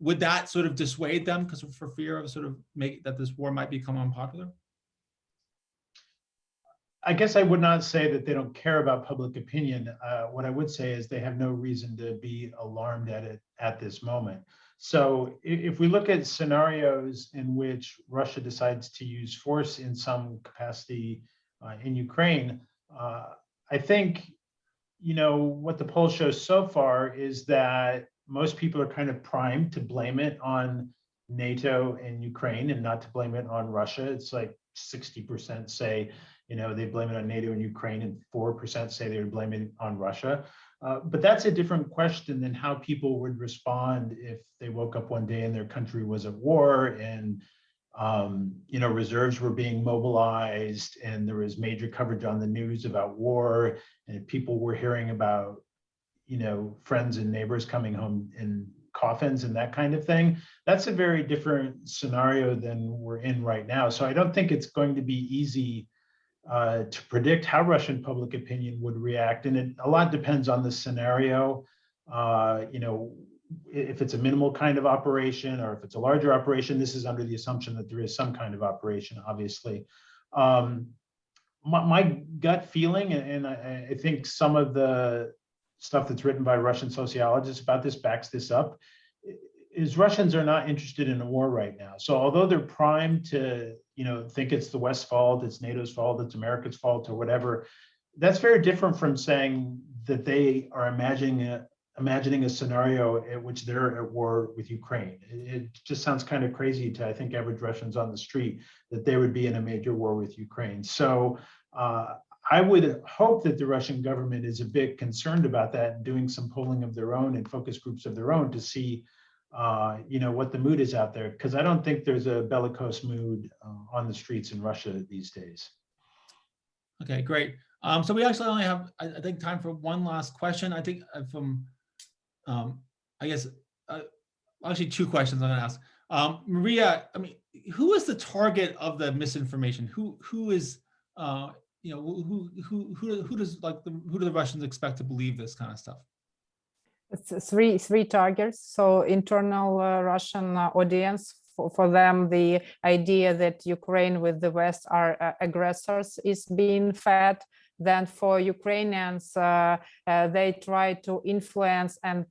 Would that sort of dissuade them because for fear of that this war might become unpopular? I guess I would not say that they don't care about public opinion. What I would say is they have no reason to be alarmed at it at this moment. So if we look at scenarios in which Russia decides to use force in some capacity in Ukraine, I think, what the poll shows so far is that most people are kind of primed to blame it on NATO and Ukraine and not to blame it on Russia. It's like 60% say, they blame it on NATO and Ukraine, and 4% say they would blame it on Russia. But that's a different question than how people would respond if they woke up one day and their country was at war and, reserves were being mobilized and there was major coverage on the news about war, and people were hearing about, friends and neighbors coming home in coffins and that kind of thing. That's a very different scenario than we're in right now. So I don't think it's going to be easy to predict how Russian public opinion would react. And a lot depends on the scenario. If it's a minimal kind of operation or if it's a larger operation, this is under the assumption that there is some kind of operation, obviously. My gut feeling, and I think some of the stuff that's written by Russian sociologists about this backs this up, is Russians are not interested in a war right now. So although they're primed to, think it's the West's fault, it's NATO's fault, it's America's fault or whatever, that's very different from saying that they are imagining a scenario in which they're at war with Ukraine. It just sounds kind of crazy to, I think, average Russians on the street that they would be in a major war with Ukraine. So I would hope that the Russian government is a bit concerned about that and doing some polling of their own and focus groups of their own to see what the mood is out there, because I don't think there's a bellicose mood on the streets in Russia these days. Okay, great. So we actually only have, I think, time for one last question. I think from, actually two questions I'm going to ask. Maria, who is the target of the misinformation? Who is, who do the Russians expect to believe this kind of stuff? It's three targets. So internal Russian audience, for them, the idea that Ukraine with the West are aggressors is being fed. Then for Ukrainians, they try to influence and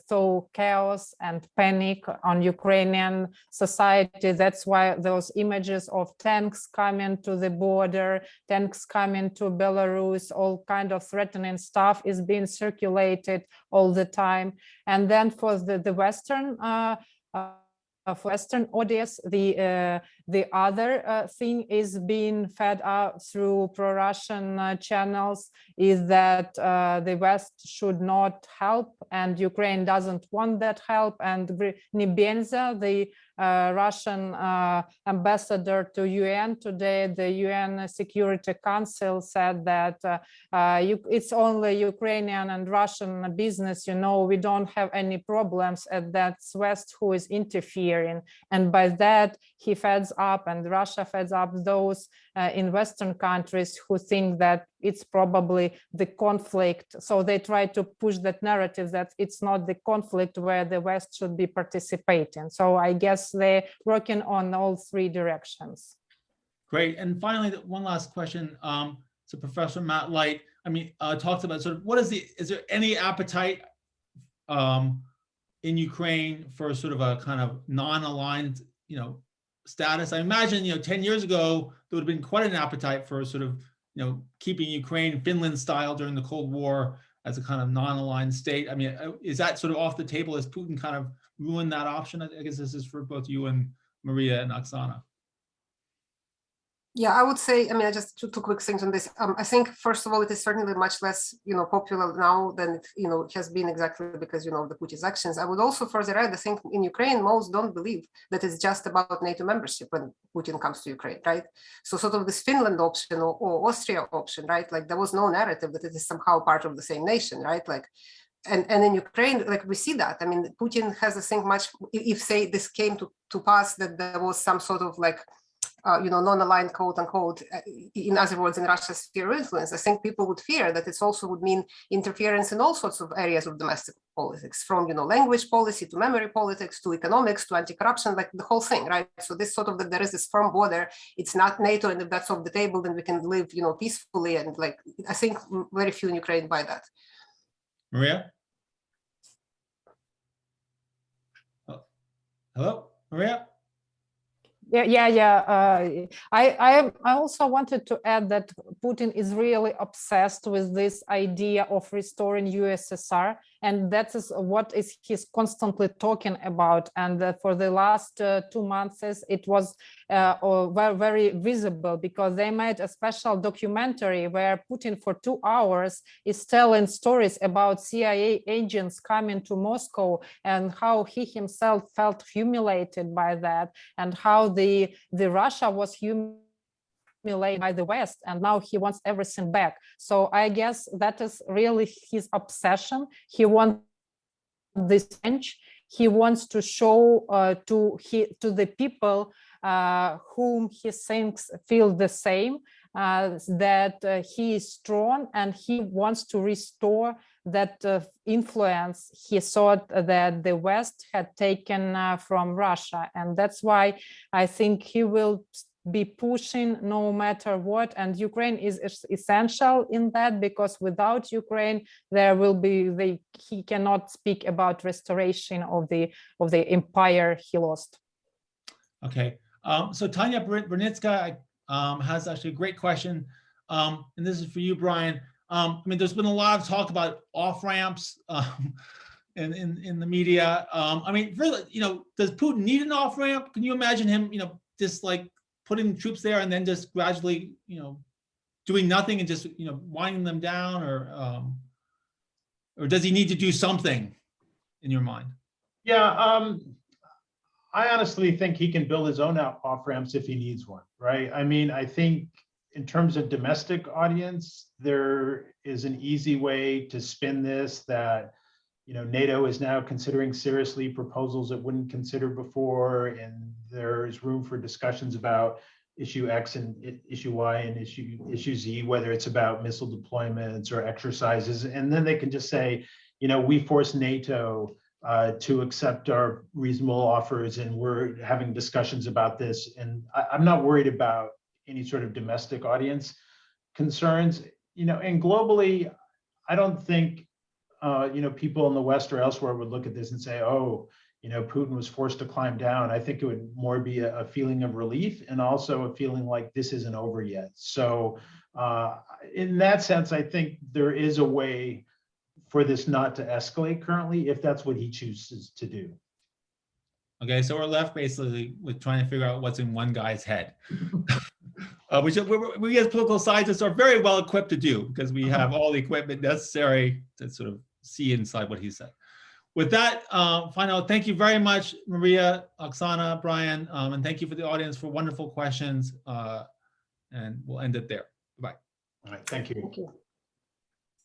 sow chaos and panic on Ukrainian society. That's why those images of tanks coming to the border, tanks coming to Belarus, all kind of threatening stuff is being circulated all the time. And then for the Western audience, the other thing is being fed out through pro-Russian channels is that the West should not help and Ukraine doesn't want that help. And Nebenza, the Russian ambassador to UN today, the UN Security Council said that it's only Ukrainian and Russian business, we don't have any problems, and that's West who is interfering. And by that, he feds up and Russia feds up those in Western countries who think that it's probably the conflict. So they try to push that narrative that it's not the conflict where the West should be participating. So I guess they're working on all three directions. Great. And finally, one last question. So Professor Matt Light, talks about is there any appetite in Ukraine for sort of a kind of non-aligned, status? I imagine, 10 years ago, there would have been quite an appetite for sort of, keeping Ukraine Finland style during the Cold War as a kind of non-aligned state. I mean, is that sort of off the table as Putin kind of ruined that option? I guess this is for both you and Maria and Oksana. Yeah, I would say, I mean, I just two quick things on this. I think, first of all, it is certainly much less, popular now than it has been, exactly because, of the Putin's actions. I would also further add, I think in Ukraine, most don't believe that it's just about NATO membership when Putin comes to Ukraine, right? So sort of this Finland option or Austria option, right? Like there was no narrative that it is somehow part of the same nation, right? Like, and in Ukraine, like we see that. I mean, Putin has, I think, much, if say this came to pass, that there was some sort of like, non-aligned, quote unquote, in other words, in Russia's sphere of influence, I think people would fear that it also would mean interference in all sorts of areas of domestic politics, from, language policy to memory politics to economics to anti-corruption, like the whole thing, right? So this sort of that there is this firm border, it's not NATO, and if that's off the table, then we can live, peacefully. And like, I think very few in Ukraine buy that. Maria? Oh. Hello, Maria? Yeah. I also wanted to add that Putin is really obsessed with this idea of restoring USSR, and that is what he's constantly talking about. And for the last 2 months, it was very visible, because they made a special documentary where Putin for 2 hours is telling stories about CIA agents coming to Moscow and how he himself felt humiliated by that, and how the Russia was humiliated by the West, and now he wants everything back. So I guess that is really his obsession. He wants this change. He wants to show to the people whom he thinks feel the same, that he is strong, and he wants to restore that influence he thought that the West had taken from Russia. And that's why I think he will be pushing no matter what. And Ukraine is essential in that, because without Ukraine, he cannot speak about restoration of the empire he lost. Okay. So Tanya Brunitska has actually a great question. And this is for you, Brian. I mean, there's been a lot of talk about off-ramps in the media. I mean, really, does Putin need an off-ramp? Can you imagine him, just like putting troops there and then just gradually, doing nothing and just, winding them down, or does he need to do something in your mind? Yeah, I honestly think he can build his own off-ramps if he needs one, right? I mean, I think in terms of domestic audience, there is an easy way to spin this, that NATO is now considering seriously proposals it wouldn't consider before, and there's room for discussions about issue X and issue Y and issue Z, whether it's about missile deployments or exercises, and then they can just say, we force NATO to accept our reasonable offers, and we're having discussions about this. And I'm not worried about any sort of domestic audience concerns, and globally, I don't think, people in the West or elsewhere would look at this and say, oh, Putin was forced to climb down. I think it would more be a feeling of relief, and also a feeling like this isn't over yet. So in that sense, I think there is a way for this not to escalate currently, if that's what he chooses to do. Okay, so we're left basically with trying to figure out what's in one guy's head, which we as political scientists are very well equipped to do, because we have all the equipment necessary to sort of see inside what he said. With that, final, thank you very much, Maria, Oksana, Brian, and thank you for the audience for wonderful questions. And we'll end it there. Bye. All right, thank you. Thank you.